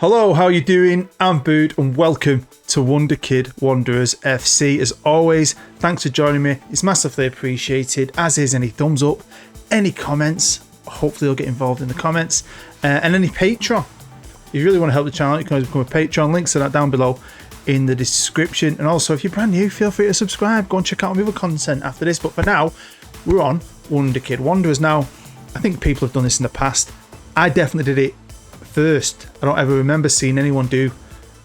Hello, how you doing? I'm Bood and welcome to Wonderkid Wanderers FC. As always, thanks for joining me. It's massively appreciated, as is any thumbs up, any comments. Hopefully you'll get involved in the comments. And any Patreon. If you really want to help the channel, you can always become a Patreon. Links to that down below in the description. And also, if you're brand new, feel free to subscribe. Go and check out my other content after this. But for now, we're on Wonderkid Wanderers. Now, I think people have done this in the past. I definitely did it first. I don't ever remember seeing anyone do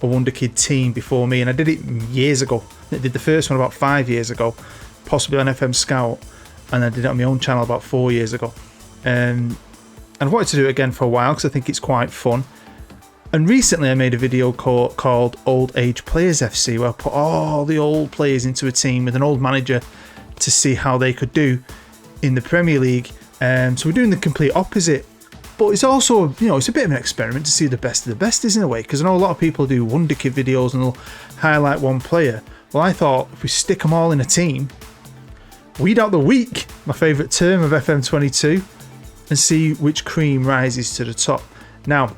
a Wonderkid team before me, and I did it years ago. I did the first one about 5 years ago, possibly on FM Scout, and I did it on my own channel about 4 years ago. And I wanted to do it again for a while because I think it's quite fun. And recently I made a video called Old Age Players FC, where I put all the old players into a team with an old manager to see how they could do in the Premier League. So we're doing the complete opposite. But it's also, it's a bit of an experiment to see the best of the best, isn't it, in a way? Because I know a lot of people do Wonderkid videos and they'll highlight one player. Well, I thought if we stick them all in a team, weed out the weak, my favourite term of FM22, and see which cream rises to the top. Now,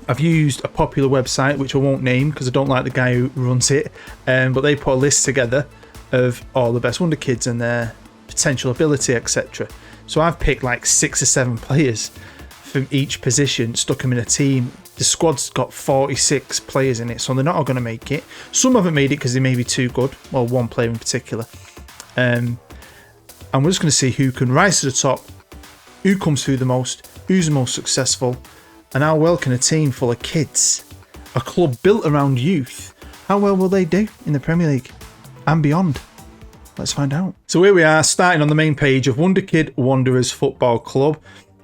I've used a popular website, which I won't name because I don't like the guy who runs it, but they put a list together of all the best Wonderkids and their potential ability, etc. So I've picked like 6 or 7 players from each position, stuck them in a team. The squad's got 46 players in it, so they're not all going to make it. Some haven't made it because they may be too good. Well, one player in particular. And we're just going to see who can rise to the top, who comes through the most, who's the most successful, and how well can a team full of kids, a club built around youth, how well will they do in the Premier League and beyond? Let's find out. So here we are, starting on the main page of Wonderkid Wanderers Football Club.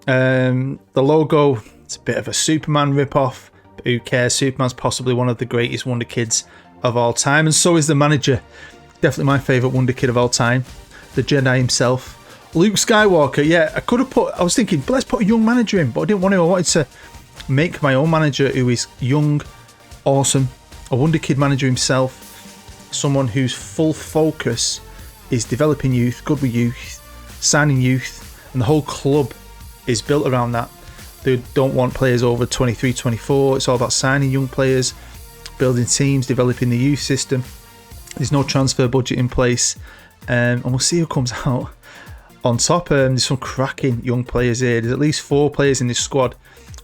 The logo, it's a bit of a Superman rip-off, but who cares? Superman's possibly one of the greatest Wonderkids of all time, and so is the manager. Definitely my favourite Wonderkid of all time, the Jedi himself, Luke Skywalker. Yeah, I was thinking, let's put a young manager in, but I didn't want to. I wanted to make my own manager who is young, awesome, a Wonderkid manager himself, someone whose full focus is developing youth, good with youth, signing youth, and the whole club is built around that. They don't want players over 23, 24. It's all about signing young players, building teams, developing the youth system. There's no transfer budget in place, and we'll see who comes out on top. There's some cracking young players here. There's at least 4 players in this squad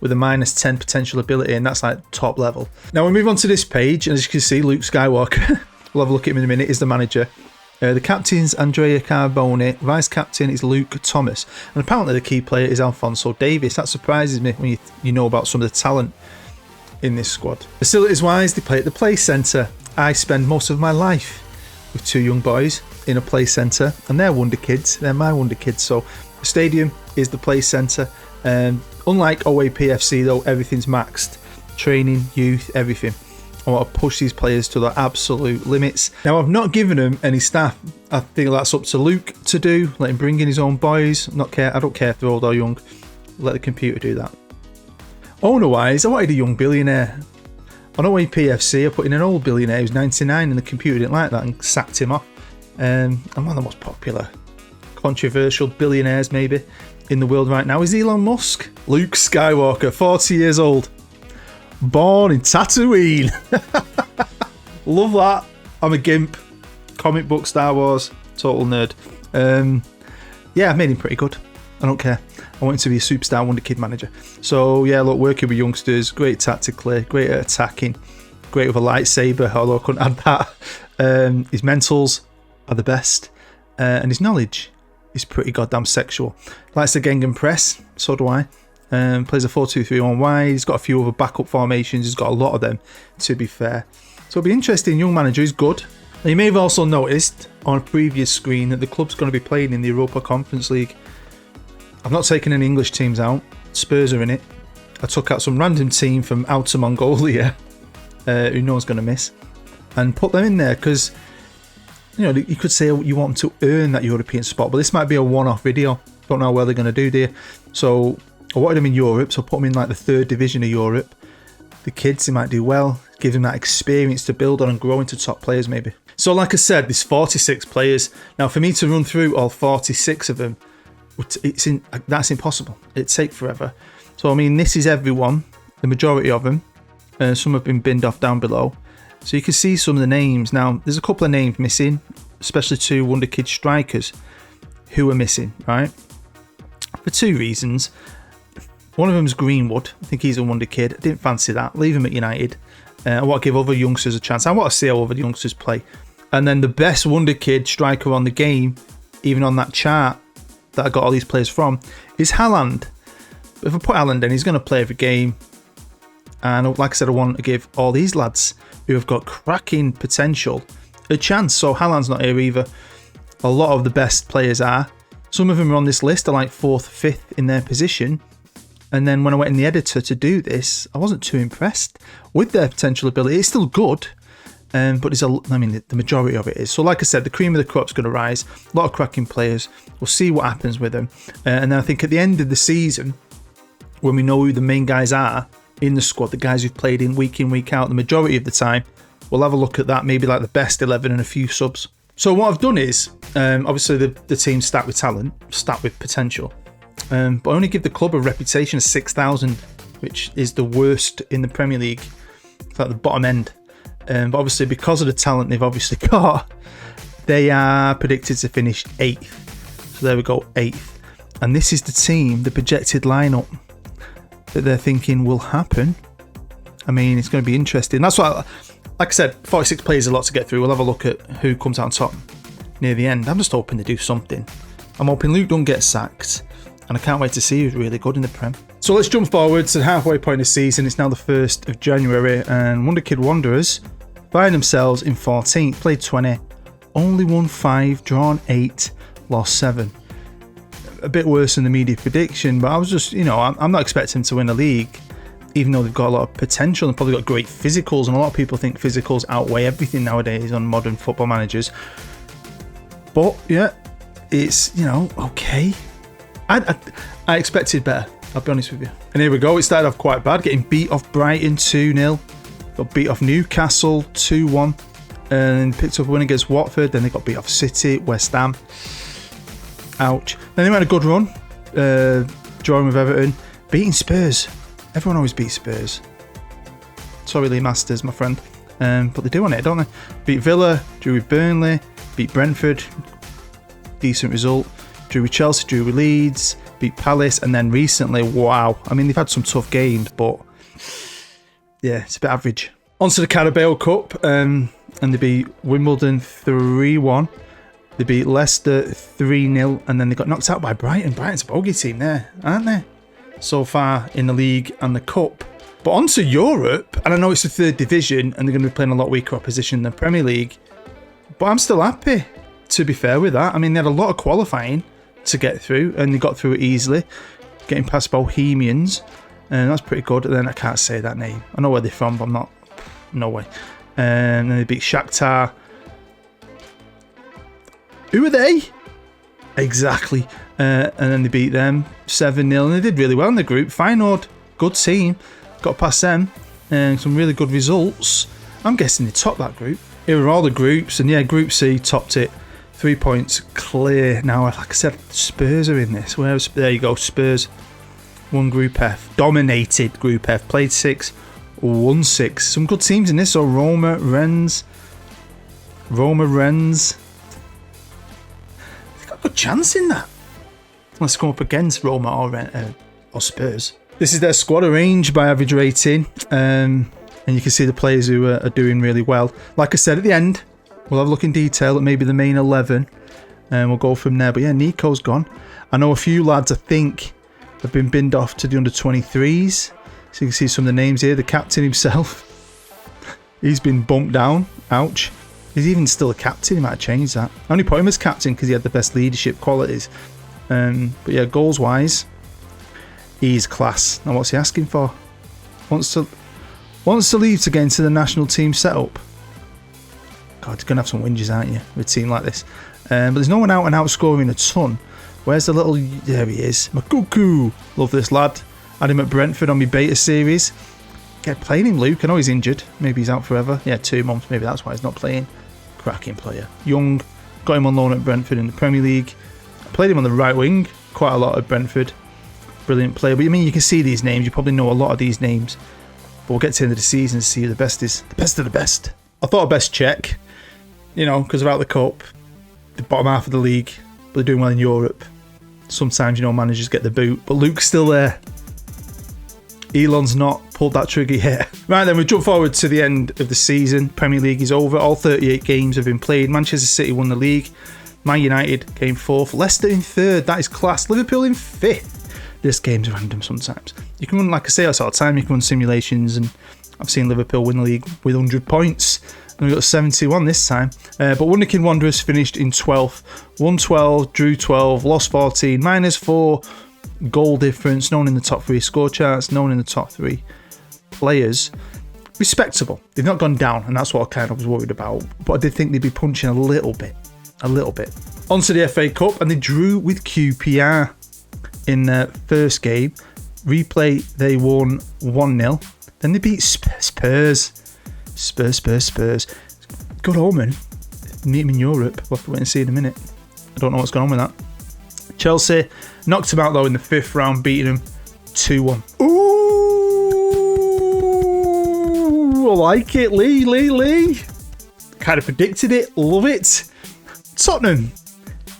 with a -10 potential ability, and that's like top level. Now we move on to this page, and as you can see, Luke Skywalker, we'll have a look at him in a minute, is the manager. The captain's Andrea Carbone, vice captain is Luke Thomas, and apparently the key player is Alfonso Davis. That surprises me when you know about some of the talent in this squad. Facilities wise, they play at the play centre. I spend most of my life with 2 young boys in a play centre, and they're Wonderkids, they're my Wonderkids. So the stadium is the play centre. Unlike OAPFC though, everything's maxed. Training, youth, everything. I want to push these players to their absolute limits. Now, I've not given him any staff. I think that's up to Luke to do. Let him bring in his own boys. I don't care if they're old or young. Let the computer do that. Owner-wise, I wanted a young billionaire. On OAPFC, I put in an old billionaire who's 99, and the computer didn't like that and sacked him off. And one of the most popular, controversial billionaires maybe in the world right now is Elon Musk. Luke Skywalker, 40 years old. Born in Tatooine. Love that. I'm a gimp. Comic book, Star Wars, total nerd. Yeah, I've made him pretty good. I don't care. I want him to be a superstar Wonderkid manager. So yeah, look, working with youngsters, great tactically, great at attacking, great with a lightsaber, although I couldn't add that. His mentals are the best, and his knowledge is pretty goddamn sexual. Likes the Gengan press, so do I. Plays a 4-2-3-1 wide. He's got a few other backup formations. He's got a lot of them, to be fair. So it'll be interesting. Young manager is good. Now, you may have also noticed on a previous screen that the club's going to be playing in the Europa Conference League. I've not taken any English teams out. Spurs are in it. I took out some random team from Outer Mongolia, who no one's going to miss, and put them in there because, you could say you want them to earn that European spot, but this might be a one-off video. Don't know how well they're going to do there. So I wanted them in Europe, so I put them in like the 3rd division of Europe. The kids, they might do well, give them that experience to build on and grow into top players maybe. So like I said, there's 46 players. Now for me to run through all 46 of them, that's impossible. It'd take forever. So I mean, this is everyone, the majority of them, Some have been binned off down below. So you can see some of the names. Now, there's a couple of names missing, especially 2 Wonderkid strikers who are missing, right? For 2 reasons. One of them is Greenwood. I think he's a Wonderkid. I didn't fancy that. Leave him at United. I want to give other youngsters a chance. I want to see how other youngsters play. And then the best Wonderkid striker on the game, even on that chart that I got all these players from, is Haaland. But if I put Haaland in, he's going to play every game. And like I said, I want to give all these lads who have got cracking potential a chance. So Haaland's not here either. A lot of the best players are. Some of them are on this list are like 4th, 5th in their position. And then when I went in the editor to do this, I wasn't too impressed with their potential ability. It's still good, but the majority of it is. So like I said, the cream of the crop's going to rise. A lot of cracking players. We'll see what happens with them. And then I think at the end of the season, when we know who the main guys are in the squad, the guys who've played in, week out, the majority of the time, we'll have a look at that, maybe like the best 11 and a few subs. So what I've done is, obviously the team's stacked with talent, stacked with potential. But I only give the club a reputation of 6,000, which is the worst in the Premier League. It's like the bottom end. But obviously, because of the talent they've obviously got, they are predicted to finish 8th. So there we go, 8th. And this is the team, the projected lineup that they're thinking will happen. I mean, it's going to be interesting. That's why, like I said, 46 players is a lot to get through. We'll have a look at who comes out on top near the end. I'm just hoping to do something. I'm hoping Luke don't get sacked. And I can't wait to see who's really good in the Prem. So let's jump forward to the halfway point of the season. It's now the 1st of January, and Wonderkid Wanderers find themselves in 14th, played 20, only won 5, drawn 8, lost 7. A bit worse than the media prediction, but I was just, I'm not expecting them to win the league, even though they've got a lot of potential and probably got great physicals, and a lot of people think physicals outweigh everything nowadays on modern football managers. But yeah, it's, okay. I expected better, I'll be honest with you. And here we go, it started off quite bad, getting beat off Brighton 2-0, got beat off Newcastle 2-1, and picked up a win against Watford. Then they got beat off City, West Ham. Ouch. Then they went a good run, drawing with Everton, beating Spurs. Everyone always beats Spurs. Sorry, Lee Masters, my friend. But they do on it, don't they? Beat Villa, drew with Burnley, beat Brentford. Decent result. Drew with Chelsea, drew with Leeds, beat Palace, and then recently, wow. I mean, they've had some tough games, but yeah, it's a bit average. On to the Carabao Cup, and they beat Wimbledon 3-1. They beat Leicester 3-0, and then they got knocked out by Brighton. Brighton's a bogey team there, aren't they? So far in the league and the cup. But on to Europe, and I know it's the 3rd division, and they're going to be playing a lot weaker opposition than the Premier League, but I'm still happy, to be fair with that. I mean, they had a lot of qualifying to get through, and they got through it easily, getting past Bohemians, and that's pretty good. And then I can't say that name. I know where they're from, but I'm not. No way. And then they beat Shakhtar. Who are they? Exactly. And then they beat them 7-0, and they did really well in the group. Feyenoord, good team, got past them, and some really good results. I'm guessing they topped that group. Here are all the groups, and yeah, Group C topped it. 3 points clear. Now, like I said, Spurs are in this. There you go, Spurs won Group F. Dominated Group F. Played 6, won 6. Some good teams in this. So Roma, Rennes. They've got a good chance in that. Let's come up against Roma or Spurs. This is their squad arranged by average rating. And you can see the players who are doing really well. Like I said, at the end, we'll have a look in detail at maybe the main 11, and we'll go from there. But yeah, Nico's gone. I know a few lads, I think, have been binned off to the under-23s. So you can see some of the names here. The captain himself, he's been bumped down. Ouch. He's even still a captain. He might have changed that. I only put him as captain because he had the best leadership qualities. But yeah, goals-wise, he's class. Now, what's he asking for? Wants to leave to get into the national team setup. God, you're going to have some whinges, aren't you, with a team like this? But there's no one out and out scoring a ton. Where's the little... There he is. Makuku. Love this lad. Had him at Brentford on my beta series. Get playing him, Luke. I know he's injured. Maybe he's out forever. Yeah, 2 months. Maybe that's why he's not playing. Cracking player. Young. Got him on loan at Brentford in the Premier League. Played him on the right wing quite a lot at Brentford. Brilliant player. But I mean, you can see these names. You probably know a lot of these names. But we'll get to the end of the season to see who the best is. The best of the best. I thought best check, you know, because they're out of the cup, the bottom half of the league, but they're doing well in Europe. Sometimes, you know, managers get the boot, but Luke's still there. Elon's not pulled that trigger yet. Right then, we jump forward to the end of the season. Premier League is over. All 38 games have been played. Manchester City won the league. Man United came 4th. Leicester in 3rd. That is class. Liverpool in 5th. This game's random sometimes. You can run, like I say, all the time, you can run simulations, and I've seen Liverpool win the league with 100 points. And we got 71 this time. But Wonderkid Wanderers finished in 12th. Won 12, drew 12, lost 14, -4 goal difference. No one in the top 3 score charts. No one in the top 3 players. Respectable. They've not gone down, and that's what I kind of was worried about. But I did think they'd be punching a little bit. On to the FA Cup, and they drew with QPR in their first game. Replay, they won 1-0. Then they beat Spurs. Spurs. Good omen. Meet them in Europe. We'll have to wait and see in a minute. I don't know what's going on with that. Chelsea knocked them out though in the 5th round, beating them 2-1. Ooh, I like it. Lee. Kind of predicted it. Love it. Tottenham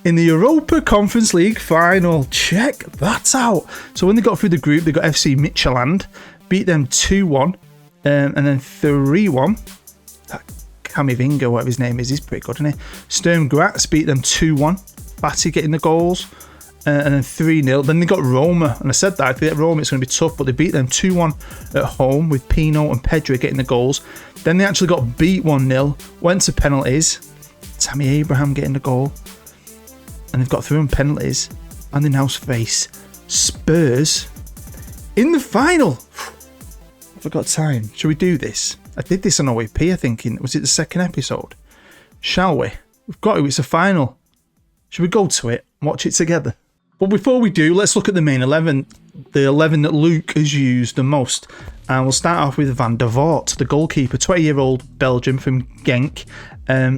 in the Europa Conference League final. Check that out. So when they got through the group, they got FC Midtjylland, beat them 2-1, and then 3-1. That Camavinga, whatever his name is, he's pretty good, isn't he? Sturm Graz beat them 2-1. Batty getting the goals, and then 3-0. Then they got Roma, and I said that if they get Roma, it's going to be tough, but they beat them 2-1 at home with Pino and Pedro getting the goals. Then they actually got beat 1-0, went to penalties. Tammy Abraham getting the goal, and they've got through on penalties, and they now face Spurs in the final. I forgot time. Shall we do this? I did this on OAP, I think. Was it the 2nd episode? Shall we? We've got to. It's a final. Should we go to it and watch it together? But before we do, let's look at the main 11. The 11 that Luke has used the most. And we'll start off with Van der Voort, the goalkeeper, 20-year-old Belgian from Genk.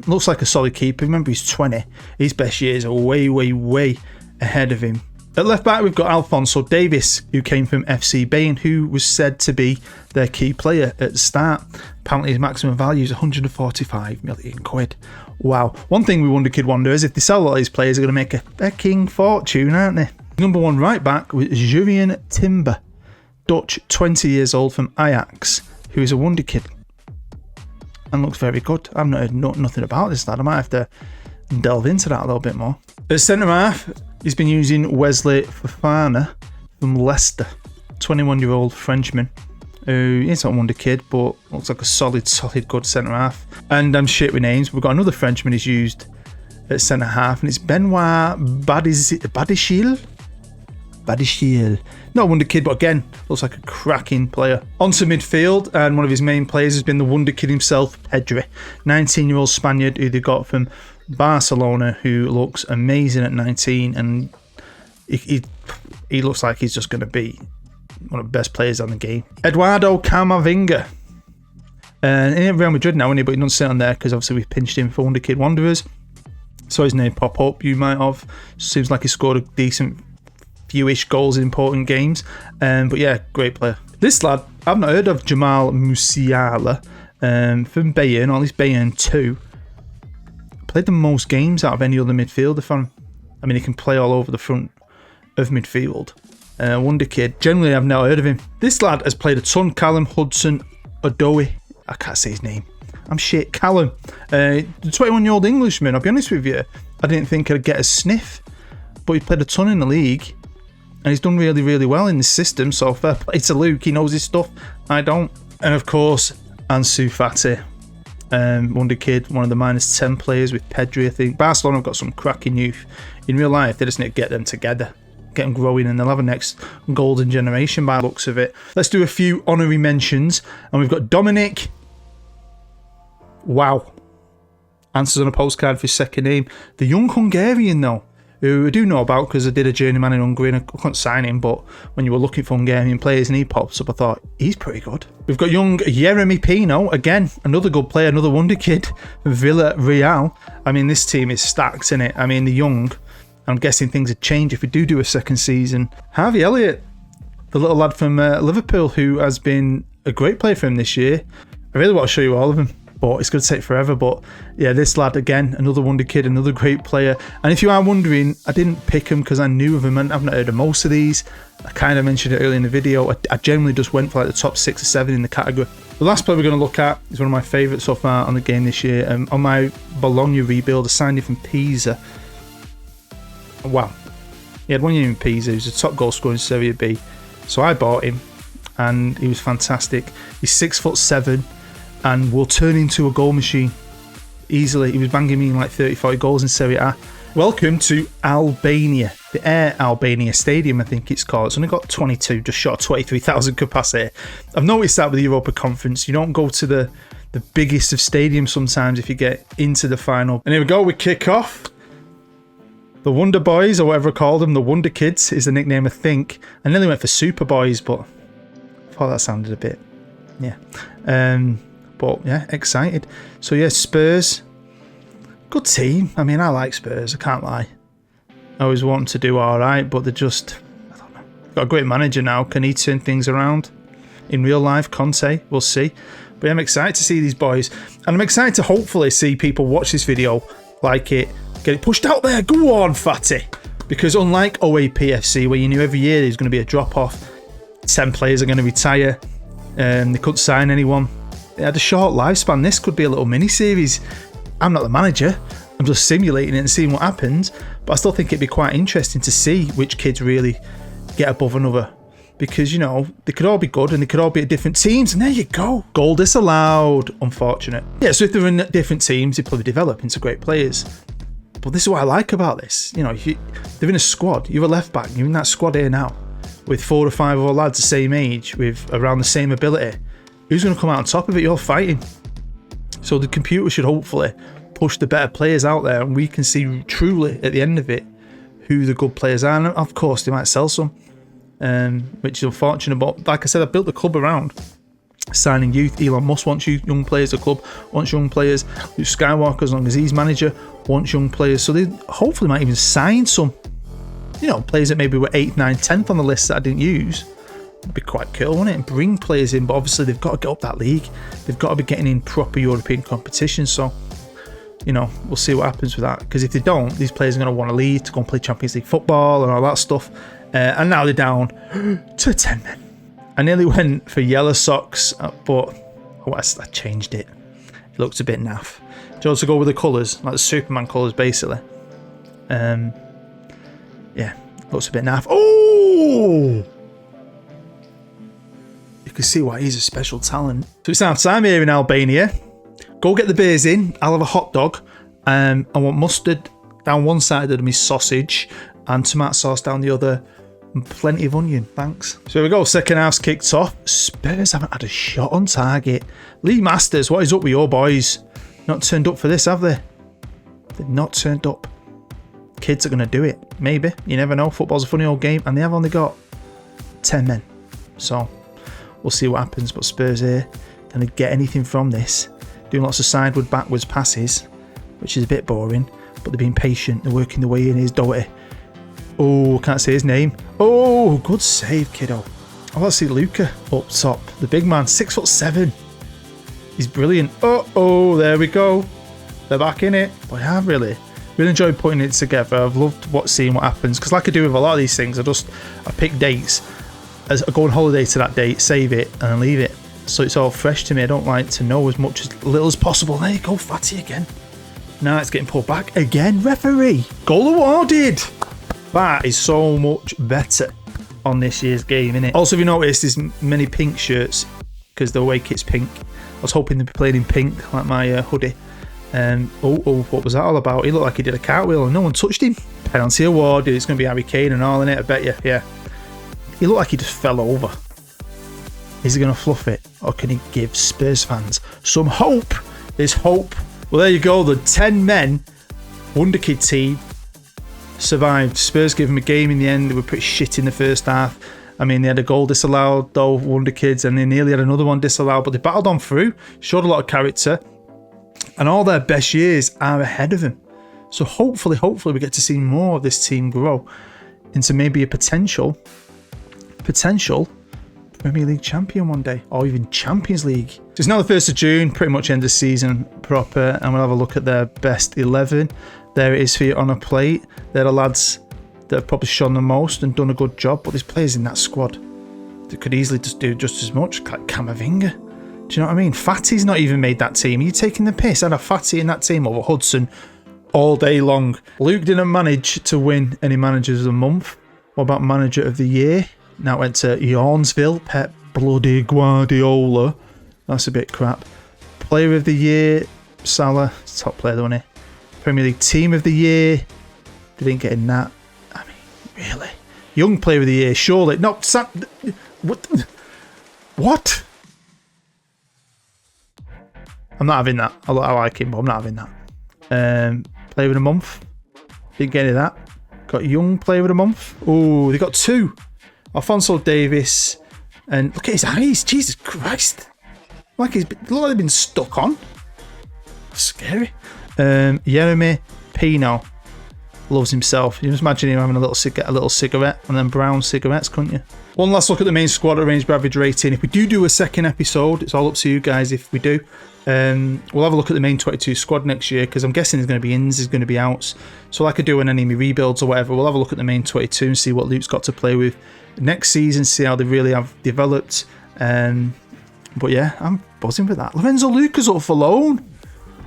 Looks like a solid keeper. Remember, he's 20. His best years are way ahead of him. At left back, we've got Alfonso Davis, who came from FC Bayern, who was said to be their key player at the start. Apparently, his maximum value is 145 million quid. Wow. One thing we Wonderkid wonder is if they sell all these players, they're going to make a fucking fortune, aren't they? Number 1 right back was Julian Timber, Dutch, 20 years old from Ajax, who is a Wonderkid and looks very good. I've not heard nothing about this lad. I might have to delve into that a little bit more. At centre half, he's been using Wesley Fofana from Leicester, 21-year-old Frenchman who is not a Wonderkid but looks like a solid good centre half. And I'm shit with names. We've got another Frenchman who's used at centre half, and it's Benoit Badiashile. Not a Wonderkid, but again, looks like a cracking player. Onto midfield, and one of his main players has been the Wonderkid himself, Pedri, 19-year-old Spaniard who they got from Barcelona, who looks amazing at 19, and he looks like he's just going to be one of the best players on the game. Eduardo Camavinga. In Real Madrid now, isn't he? But he doesn't sit on there because obviously we've pinched him for Wonderkid Wanderers. Saw his name pop up, you might have. Seems like he scored a decent few-ish goals in important games. But yeah, great player. This lad, I've not heard of Jamal Musiala from Bayern, or at least Bayern 2. Played the most games out of any other midfielder from. I mean, he can play all over the front of midfield. Wonderkid. Generally, I've never heard of him. This lad has played a ton. Callum Hudson-Odoi. I can't say his name. I'm shit. Callum. The 21-year-old Englishman. I'll be honest with you. I didn't think I'd get a sniff. But he played a ton in the league. And he's done really well in the system. So fair play to Luke. He knows his stuff. I don't. And of course, Ansu Fati. Wonderkid, one of the -10 players with Pedri, I think. Barcelona have got some cracking youth. In real life, they just need to get them together. Get them growing, and they'll have a next golden generation by the looks of it. Let's do a few honorary mentions. And we've got Dominic. Wow. Answers on a postcard for his second name. The young Hungarian, though, who I do know about because I did a journeyman in Hungary and I couldn't sign him, but when you were looking for Hungarian players and he pops up, I thought, he's pretty good. We've got young Yeremy Pino, again, another good player, another Wonderkid, Villarreal. I mean, this team is stacked, isn't it? I mean, the young, I'm guessing things would change if we do a second season. Harvey Elliott, the little lad from Liverpool who has been a great player for him this year. I really want to show you all of them, but it's going to take forever. But yeah, this lad, again, another wonder kid, another great player. And if you are wondering, I didn't pick him because I knew of him, and I've not heard of most of these. I kind of mentioned it earlier in the video. I generally just went for like the top 6 or 7 in the category. The last player we're going to look at is one of my favourites so far on the game this year. On my Bologna rebuild, I signed him from Pisa. Wow. He had 1 year in Pisa. He was a top goal scorer in Serie B. So I bought him, and he was fantastic. He's 6'7", and will turn into a goal machine easily. He was banging me in like 30-40 goals in Serie A. Welcome to Albania, the Air Albania Stadium, I think it's called. It's only got 22, just short of 23,000 capacity. I've noticed that with the Europa Conference, you don't go to the biggest of stadiums sometimes if you get into the final. And here we go, we kick off. The Wonder Boys, or whatever I called them, the Wonder Kids is the nickname, I think. I nearly went for Super Boys, but I thought that sounded a bit, yeah. But yeah, excited. So yeah, Spurs, good team. I mean, I like Spurs, I can't lie. I always want them to do alright, but they're just, I don't know. Got a great manager now. Can he turn things around? In real life, Conte, we'll see. But yeah, I'm excited to see these boys. And I'm excited to hopefully see people watch this video, like it, get it pushed out there. Go on, fatty. Because unlike OAPFC, where you knew every year there's going to be a drop-off, 10 players are going to retire, they couldn't sign anyone. It had a short lifespan. This could be a little mini-series. I'm not the manager. I'm just simulating it and seeing what happens. But I still think it'd be quite interesting to see which kids really get above another. Because, you know, they could all be good and they could all be at different teams. And there you go. Goal disallowed. Unfortunate. Yeah, so if they're in different teams, they probably develop into great players. But this is what I like about this. You know, they're in a squad. You're a left back. You're in that squad here now. With 4 or 5 other lads the same age. With around the same ability. Who's going to come out on top of it? You're fighting. So the computer should hopefully push the better players out there, and we can see truly at the end of it who the good players are. And of course, they might sell some, which is unfortunate. But like I said, I built the club around signing youth. Elon Musk wants young players. The club wants young players. Luke Skywalker, as long as he's manager, wants young players. So they hopefully might even sign some, you know, players that maybe were 8th, 9th, 10th on the list that I didn't use. It'd be quite cool, wouldn't it? And bring players in, but obviously they've got to get up that league. They've got to be getting in proper European competition. So, you know, we'll see what happens with that. Because if they don't, these players are going to want to leave to go and play Champions League football and all that stuff. And now they're down to 10 men. I nearly went for yellow socks, but I changed it. It looks a bit naff. Do you also go with the colours, like the Superman colours, basically? Yeah, looks a bit naff. Oh! You can see why he's a special talent. So it's half time here in Albania. Go get the beers in. I'll have a hot dog. I want mustard down one side of my sausage and tomato sauce down the other. And plenty of onion, thanks. So here we go, second half's kicked off. Spurs haven't had a shot on target. Lee Masters, what is up with your boys? Not turned up for this, have they? They've not turned up. Kids are going to do it. Maybe. You never know. Football's a funny old game. And they have only got 10 men. So we'll see what happens. But Spurs here, going to get anything from this. Doing lots of sideward, backwards passes, which is a bit boring. But they're being patient. They're working their way in. Here's Doherty. Oh, can't say his name. Oh, good save, kiddo. I want to see Luca up top. The big man, 6'7". He's brilliant. Oh, there we go. They're back in it. But I have really enjoyed putting it together. I've loved seeing what happens. Because like I do with a lot of these things, I pick dates. As I go on holiday to that date, save it, and then leave it. So it's all fresh to me. I don't like to know as little as possible. There you go, Fatty again. Now it's getting pulled back again. Referee. Goal awarded. That is so much better on this year's game, innit? Also, if you notice, there's many pink shirts because the away kit's pink. I was hoping they'd be playing in pink, like my hoodie. What was that all about? He looked like he did a cartwheel and no one touched him. Penalty awarded. It's going to be Harry Kane and all in it, I bet you. Yeah. He looked like he just fell over. Is he going to fluff it? Or can he give Spurs fans some hope? There's hope. Well, there you go. The 10 men Wonderkid team survived. Spurs gave them a game in the end. They were pretty shit in the first half. I mean, they had a goal disallowed, though, Wonderkids, and they nearly had another one disallowed, but they battled on through, showed a lot of character, and all their best years are ahead of them. So hopefully we get to see more of this team grow into maybe a potential Premier League champion one day, or even Champions League. So it's now the 1st of June, pretty much end of season proper, and we'll have a look at their best 11. There it is for you on a plate. They're the lads that have probably shone the most and done a good job, but there's players in that squad that could easily just do just as much, like Camavinga. Do you know what I mean? Fatty's not even made that team. Are you taking the piss? I'd have Fatty in that team over Hudson all day long. Luke didn't manage to win any Managers of the Month. What about Manager of the Year? Now it went to Yarnsville, Pep bloody Guardiola. That's a bit crap. Player of the Year, Salah, top player, wasn't he? Premier League Team of the Year, they didn't get in that. I mean, really? Young Player of the Year, surely. No, what? I'm not having that. I like him, but I'm not having that. Player of the Month, didn't get any of that. Got Young Player of the Month. Oh, they got 2. Alfonso Davis, and look at his eyes. Jesus Christ! Like look like they've been stuck on. Scary. Jeremy Pino loves himself. You just imagine him having a little cigarette, and then brown cigarettes, couldn't you? One last look at the main squad arranged by average rating. If we do a second episode, it's all up to you guys. If we do, we'll have a look at the main 22 squad next year, because I'm guessing there's going to be ins, there's going to be outs. So like I do in any rebuilds or whatever, we'll have a look at the main 22 and see what Luke's got to play with next season, see how they really have developed. But yeah, I'm buzzing with that. Lorenzo Luca's up for loan.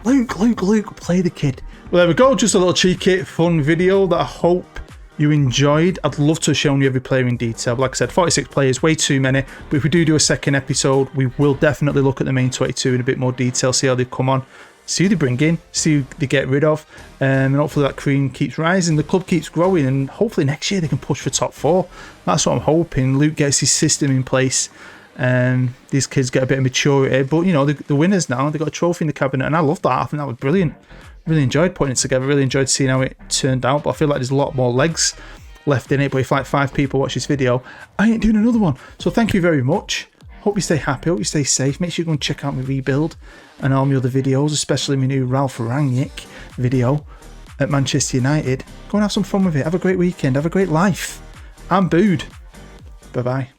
Luke, play the kid. Well, there we go. Just a little cheeky, fun video that I hope you enjoyed. I'd love to have shown you every player in detail. But like I said, 46 players, way too many. But if we do a second episode, we will definitely look at the main 22 in a bit more detail, see how they come on, see who they bring in, see who they get rid of. And hopefully that cream keeps rising, the club keeps growing, and hopefully next year they can push for top 4. That's what I'm hoping. Luke gets his system in place. These kids get a bit of maturity, but you know, the winners now, they've got a trophy in the cabinet, and I love that. I think that was brilliant. Really enjoyed putting it together, really enjoyed seeing how it turned out, but I feel like there's a lot more legs left in it. But if like 5 people watch this video, I ain't doing another one. So thank you very much. Hope you stay happy, hope you stay safe. Make sure you go and check out my rebuild and all my other videos, especially my new Ralph Rangnick video at Manchester United. Go and have some fun with it. Have a great weekend, have a great life. I'm Booed. Bye bye.